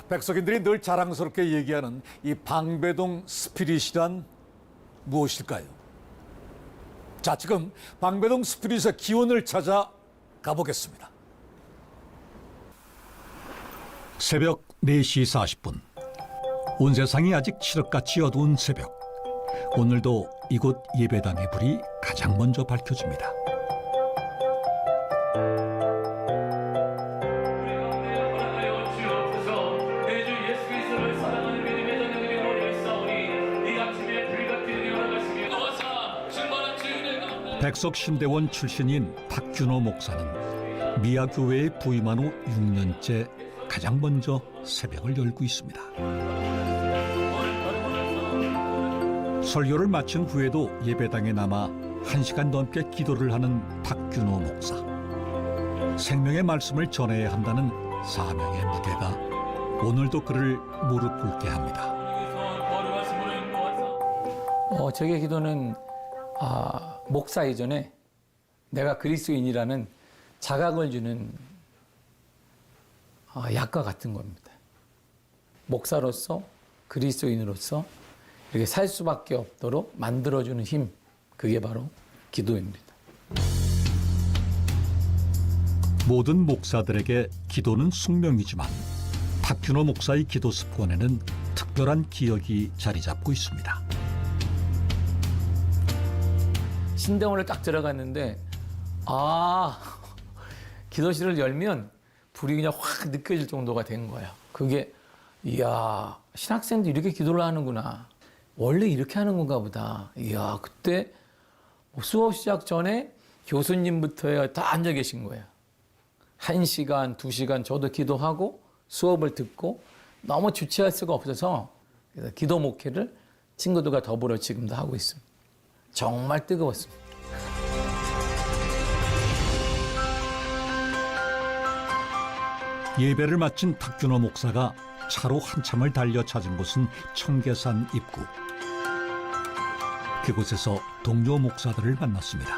백석인들이 늘 자랑스럽게 얘기하는 이 방배동 스피릿이란 무엇일까요? 자, 지금 방배동 스피릿의 기원을 찾아 가보겠습니다. 새벽 4시 40분. 온 세상이 아직 칠흑같이 어두운 새벽. 오늘도 이곳 예배당의 불이 가장 먼저 밝혀집니다. 백석신대원 출신인 탁균호 목사는 미아교회에 부임한 후 6년째 가장 먼저 새벽을 열고 있습니다. 설교를 마친 후에도 예배당에 남아 1시간 넘게 기도를 하는 탁균호 목사. 생명의 말씀을 전해야 한다는 사명의 무게가 오늘도 그를 무릎 꿇게 합니다. 제게 기도는 목사 이전에 내가 그리스도인이라는 자각을 주는 약과 같은 겁니다. 목사로서 그리스도인으로서 이렇게 살 수밖에 없도록 만들어주는 힘, 그게 바로 기도입니다. 모든 목사들에게 기도는 숙명이지만 탁균호 목사의 기도 습관에는 특별한 기억이 자리 잡고 있습니다. 신대원을 딱 들어갔는데 기도실을 열면 불이 그냥 확 느껴질 정도가 된 거예요. 그게 이야, 신학생도 이렇게 기도를 하는구나. 원래 이렇게 하는 건가 보다. 이야, 그때 수업 시작 전에 교수님부터 다 앉아 계신 거예요. 1시간, 2시간 저도 기도하고 수업을 듣고 너무 주체할 수가 없어서 그래서 기도 목회를 친구들과 더불어 지금도 하고 있습니다. 정말 뜨거웠습니다. 예배를 마친 탁균호 목사가 차로 한참을 달려 찾은 곳은 청계산 입구. 그곳에서 동료 목사들을 만났습니다.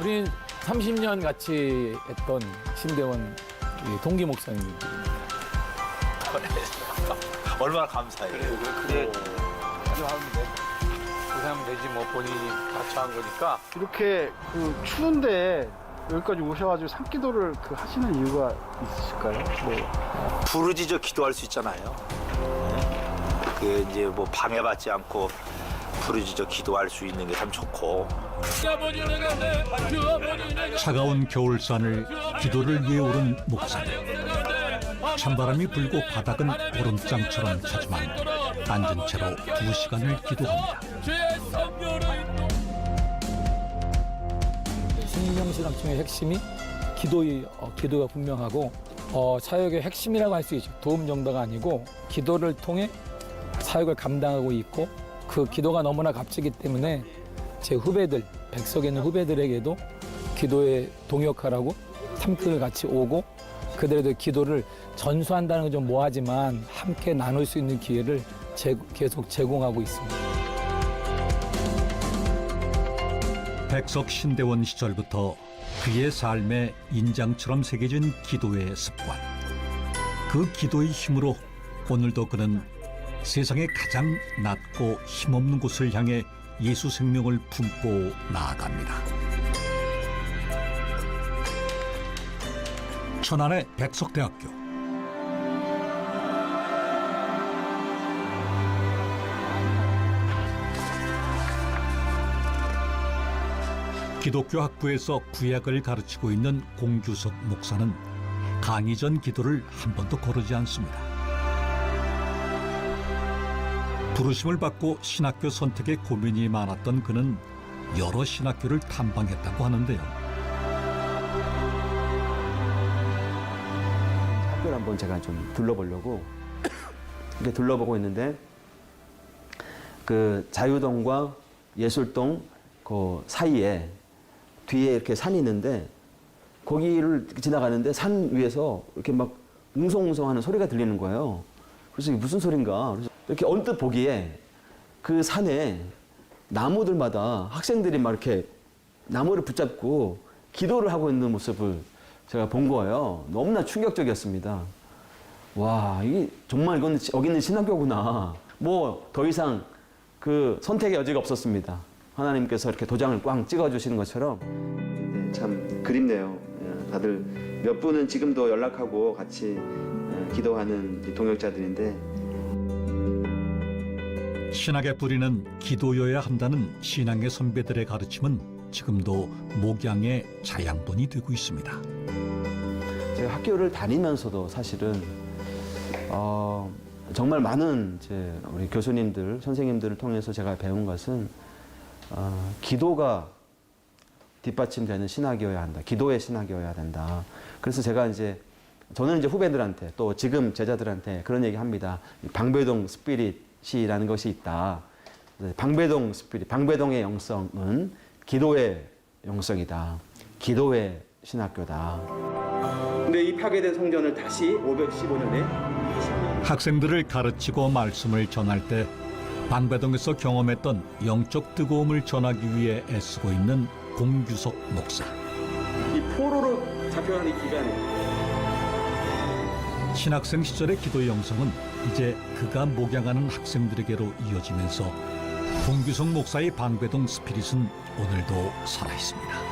우리는 30년 같이 했던 신대원 동기 목사님입니다. 얼마나 감사해요. 그래. 하면 돼. 고생하면 되지 뭐 본인이 같이 한 거니까. 이렇게 추운데 여기까지 오셔가지고 산기도를 하시는 이유가 있으실까요? 부르짖어 기도할 수 있잖아요. 그 이제 뭐 방해받지 않고 부르짖어 기도할 수 있는 게 참 좋고. 차가운 겨울산을 기도를 위해 오른 목사들. 찬바람이 불고 바닥은 보름장처럼 차지만 앉은 채로 2시간을 기도합니다. 신명신학청의 핵심이 기도가 분명하고 사역의 핵심이라고 할 수 있죠. 도움 정도가 아니고 기도를 통해 사역을 감당하고 있고 그 기도가 너무나 값지기 때문에 제 후배들, 백석에 있는 후배들에게도 기도에 동역하라고 탐크를 같이 오고 그들에도 기도를 전수한다는 건 좀 뭐하지만 함께 나눌 수 있는 기회를 계속 제공하고 있습니다. 백석 신대원 시절부터 그의 삶에 인장처럼 새겨진 기도의 습관. 그 기도의 힘으로 오늘도 그는 세상에 가장 낮고 힘없는 곳을 향해 예수 생명을 품고 나아갑니다. 천안의 백석대학교. 기독교 학부에서 구약을 가르치고 있는 공규석 목사는 강의 전 기도를 한 번도 거르지 않습니다. 부르심을 받고 신학교 선택에 고민이 많았던 그는 여러 신학교를 탐방했다고 하는데요. 학교를 한번 제가 좀 둘러보려고 이렇게 둘러보고 있는데 그 자유동과 예술동 그 사이에 뒤에 이렇게 산이 있는데 거기를 지나가는데 산 위에서 이렇게 막 웅성웅성하는 소리가 들리는 거예요. 그래서 이게 무슨 소린가? 그래서 이렇게 언뜻 보기에 그 산에 나무들마다 학생들이 막 이렇게 나무를 붙잡고 기도를 하고 있는 모습을 제가 본 거예요. 너무나 충격적이었습니다. 와, 이게 정말 이건 여기 있는 신학교구나. 뭐 더 이상 그 선택의 여지가 없었습니다. 하나님께서 이렇게 도장을 꽝 찍어주시는 것처럼. 네, 참 그립네요. 다들 몇 분은 지금도 연락하고 같이 기도하는 동역자들인데 신학의 뿌리는 기도여야 한다는 신앙의 선배들의 가르침은 지금도 목양의 자양분이 되고 있습니다. 제가 학교를 다니면서도 사실은 정말 많은 이제 우리 교수님들, 선생님들을 통해서 제가 배운 것은 기도가 뒷받침되는 신학이어야 한다. 기도의 신학이어야 된다. 그래서 제가 이제 저는 이제 후배들한테 또 지금 제자들한테 그런 얘기 합니다. 방배동 스피릿이라는 것이 있다. 방배동 스피릿, 방배동의 영성은 기도의 영성이다. 기도의 신학교다. 근데 이 파괴된 성전을 다시 515년에 학생들을 가르치고 말씀을 전할 때 방배동에서 경험했던 영적 뜨거움을 전하기 위해 애쓰고 있는 공규석 목사. 이 포로로 잡혀간 이 기간에 신학생 시절의 기도 영성은 이제 그가 목양하는 학생들에게로 이어지면서 공규석 목사의 방배동 스피릿은 오늘도 살아있습니다.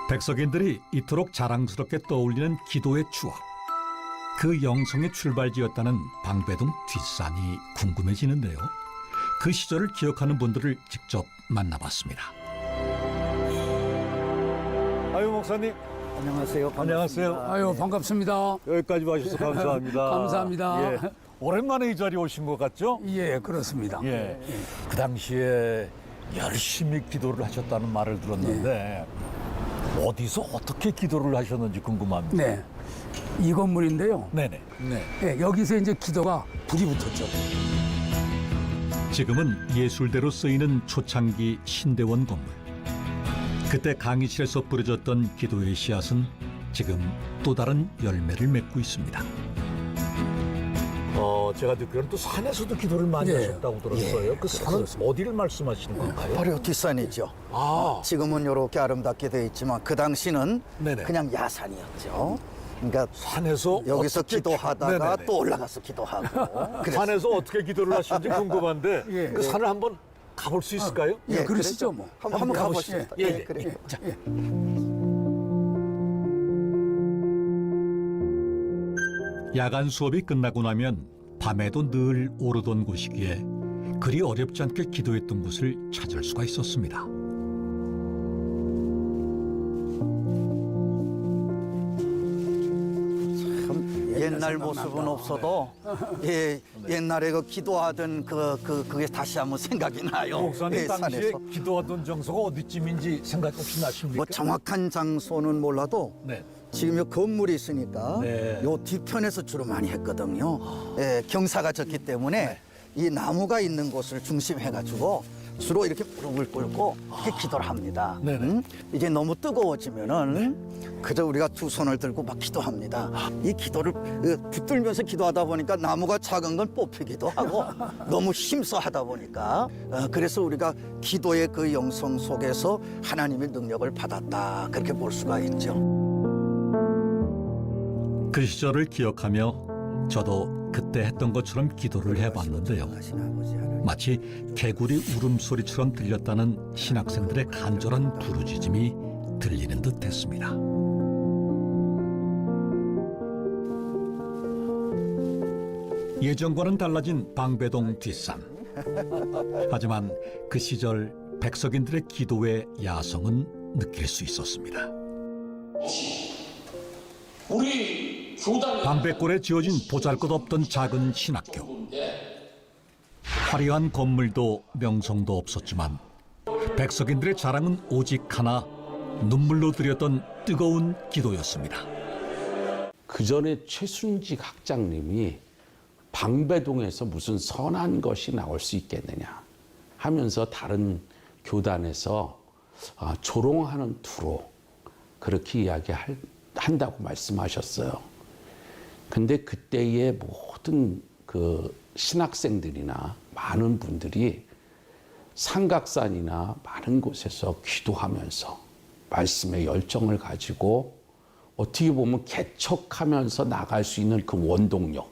백석인들이 이토록 자랑스럽게 떠올리는 기도의 추억. 그 영성의 출발지였다는 방배동 뒷산이 궁금해지는데요. 그 시절을 기억하는 분들을 직접 만나봤습니다. 아유 목사님. 안녕하세요. 안녕하세요. 아유 반갑습니다. 여기까지 와주셔서 감사합니다. 감사합니다. 예. 오랜만에 이 자리에 오신 것 같죠? 예, 그렇습니다. 예. 그 당시에 열심히 기도를 하셨다는 말을 들었는데 어디서 어떻게 기도를 하셨는지 궁금합니다. 네. 이 건물인데요. 네네. 네, 여기서 이제 기도가 불이 붙었죠. 지금은 예술대로 쓰이는 초창기 신대원 건물. 그때 강의실에서 뿌려졌던 기도의 씨앗은 지금 또 다른 열매를 맺고 있습니다. 제가 듣기로는 또 산에서도 기도를 많이 하셨다고 들었어요. 예, 그 산은 어디를 말씀하시는 건가요? 바로 뒷산이죠. 지금은 이렇게 아름답게 되어 있지만 그 당시는 그냥 야산이었죠. 그러니까 산에서 여기서 어떻게 기도하다가 또 올라가서 기도하고. 산에서 어떻게 기도를 하시는지 궁금한데 그 산을 한번 가볼 수 있을까요? 예, 그러시죠 뭐. 한번 가보시죠. 예, 그래요. 자, 야간 수업이 끝나고 나면 밤에도 늘 오르던 곳이기에 그리 어렵지 않게 기도했던 곳을 찾을 수가 있었습니다. 옛날 모습은 없어도 예, 옛날에 그 기도하던 그게 다시 한번 생각이 나요. 목사님 예, 당시에 산에서. 기도하던 장소가 어디쯤인지 생각 혹시 나십니까? 뭐 정확한 장소는 몰라도 지금 요 건물이 있으니까 요 뒤편에서 주로 많이 했거든요. 예, 경사가 졌기 때문에 이 나무가 있는 곳을 중심해가지고 주로 이렇게 무릎을 꿇고 이렇게 기도를 합니다. 이제 너무 뜨거워지면은 그저 우리가 두 손을 들고 막 기도합니다. 이 기도를 붙들면서 기도하다 보니까 나무가 작은 건 뽑히기도 하고 너무 힘써 하다 보니까 그래서 우리가 기도의 그 영성 속에서 하나님의 능력을 받았다 그렇게 볼 수가 있죠. 그 시절을 기억하며 저도 그때 했던 것처럼 기도를 해봤는데요. 마치 개구리 울음소리처럼 들렸다는 신학생들의 간절한 부르짖음이 들리는 듯했습니다. 예전과는 달라진 방배동 뒷산. 하지만 그 시절 백석인들의 기도의 야성은 느낄 수 있었습니다. 방배골에 지어진 보잘것없던 작은 신학교. 화려한 건물도 명성도 없었지만 백석인들의 자랑은 오직 하나, 눈물로 드렸던 뜨거운 기도였습니다. 그 전에 최순직 학장님이 방배동에서 무슨 선한 것이 나올 수 있겠느냐 하면서 다른 교단에서 조롱하는 투로 그렇게 이야기한다고 말씀하셨어요. 근데 그때의 모든 그 신학생들이나 많은 분들이 삼각산이나 많은 곳에서 기도하면서 말씀의 열정을 가지고 어떻게 보면 개척하면서 나갈 수 있는 그 원동력,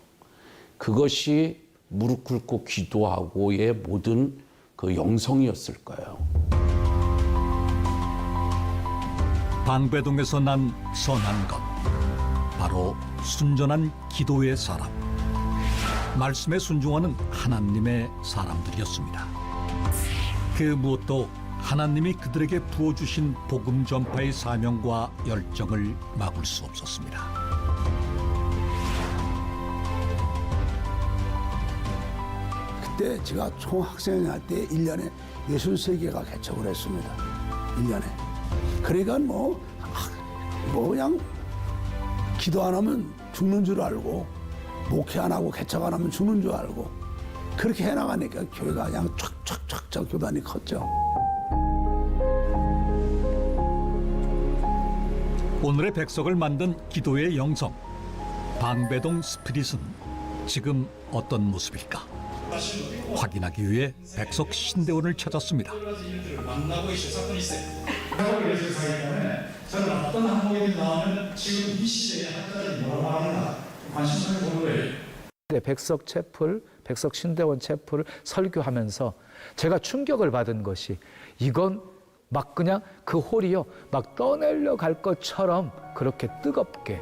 그것이 무릎 꿇고 기도하고의 모든 그 영성이었을 거예요. 방배동에서 난 선한 것, 바로 순전한 기도의 사람, 말씀에 순종하는 하나님의 사람들이었습니다. 그 무엇도 하나님이 그들에게 부어주신 복음 전파의 사명과 열정을 막을 수 없었습니다. 그때 제가 총학생회 때 1년에 63개가 개척을 했습니다. 1년에. 그러니까 그냥 기도 안 하면 죽는 줄 알고, 목회 안 하고 개척 안 하면 죽는 줄 알고, 그렇게 해나가니까 교회가 그냥 촥촥촥 교단이 컸죠. 오늘의 백석을 만든 기도의 영성, 방배동 스피릿은 지금 어떤 모습일까? 확인하기 위해 백석 신대원을 찾았습니다. 만나고 있을 사건이 있어요. 저는 어떤 항목이 나오면 지금 이 시대에 한자들이 뭐라고 하느냐 관심을 보는 거예요. 백석 채플, 백석 신대원 채플을 설교하면서 제가 충격을 받은 것이, 이건 막 그냥 그 홀이요 막 떠내려 갈 것처럼 그렇게 뜨겁게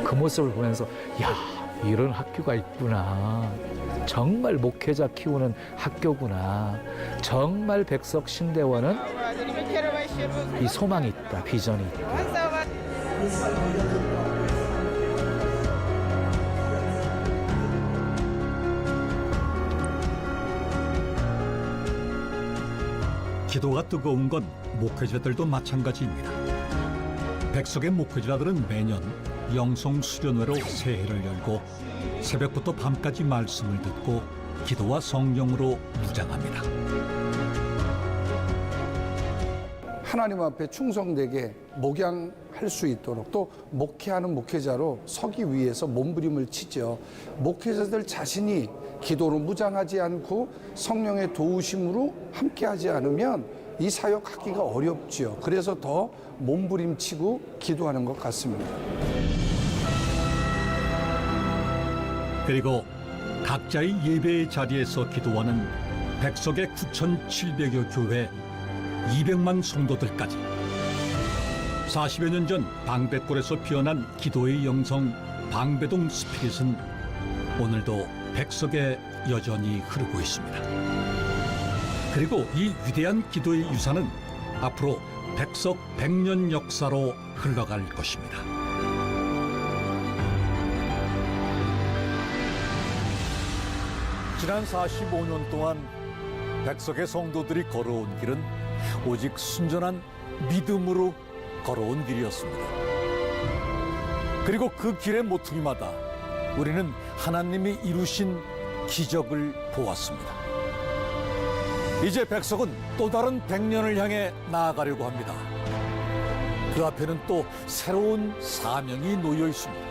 그 모습을 보면서, 야, 이런 학교가 있구나, 정말 목회자 키우는 학교구나, 정말 백석 신대원은 이 소망이 있다, 비전이 있다. 기도가 뜨거운 건 목회자들도 마찬가지입니다. 백석의 목회자들은 매년 영성 수련회로 새해를 열고 새벽부터 밤까지 말씀을 듣고 기도와 성령으로 무장합니다. 하나님 앞에 충성되게 목양할 수 있도록, 또 목회하는 목회자로 서기 위해서 몸부림을 치죠. 목회자들 자신이 기도로 무장하지 않고 성령의 도우심으로 함께하지 않으면 이 사역하기가 어렵죠. 그래서 더 몸부림치고 기도하는 것 같습니다. 그리고 각자의 예배의 자리에서 기도하는 백석의 9,700여 교회 200만 성도들까지 40여 년 전 방백골에서 피어난 기도의 영성 방배동 스피릿은 오늘도 백석에 여전히 흐르고 있습니다. 그리고 이 위대한 기도의 유산은 앞으로 백석 100년 역사로 흘러갈 것입니다. 지난 45년 동안 백석의 성도들이 걸어온 길은 오직 순전한 믿음으로 걸어온 길이었습니다. 그리고 그 길의 모퉁이마다 우리는 하나님이 이루신 기적을 보았습니다. 이제 백석은 또 다른 100년을 향해 나아가려고 합니다. 그 앞에는 또 새로운 사명이 놓여 있습니다.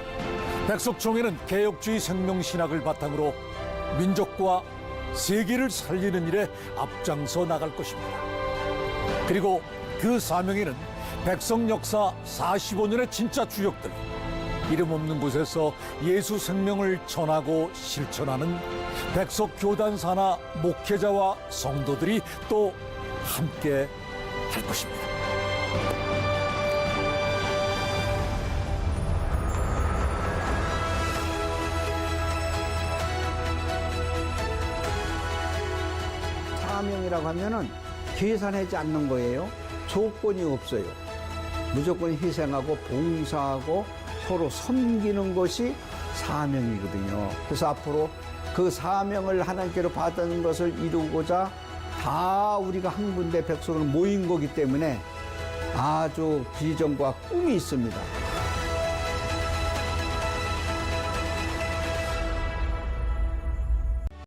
백석총회는 개혁주의 생명신학을 바탕으로 민족과 세계를 살리는 일에 앞장서 나갈 것입니다. 그리고 그 사명에는 백석 역사 45년의 진짜 주역들, 이름 없는 곳에서 예수 생명을 전하고 실천하는 백석 교단사나 목회자와 성도들이 또 함께 할 것입니다. 사명이라고 하면은 계산하지 않는 거예요. 조건이 없어요. 무조건 희생하고 봉사하고 서로 섬기는 것이 사명이거든요. 그래서 앞으로 그 사명을 하나님께로 받은 것을 이루고자 다 우리가 한 군데 백성으로 모인 거기 때문에 아주 비전과 꿈이 있습니다.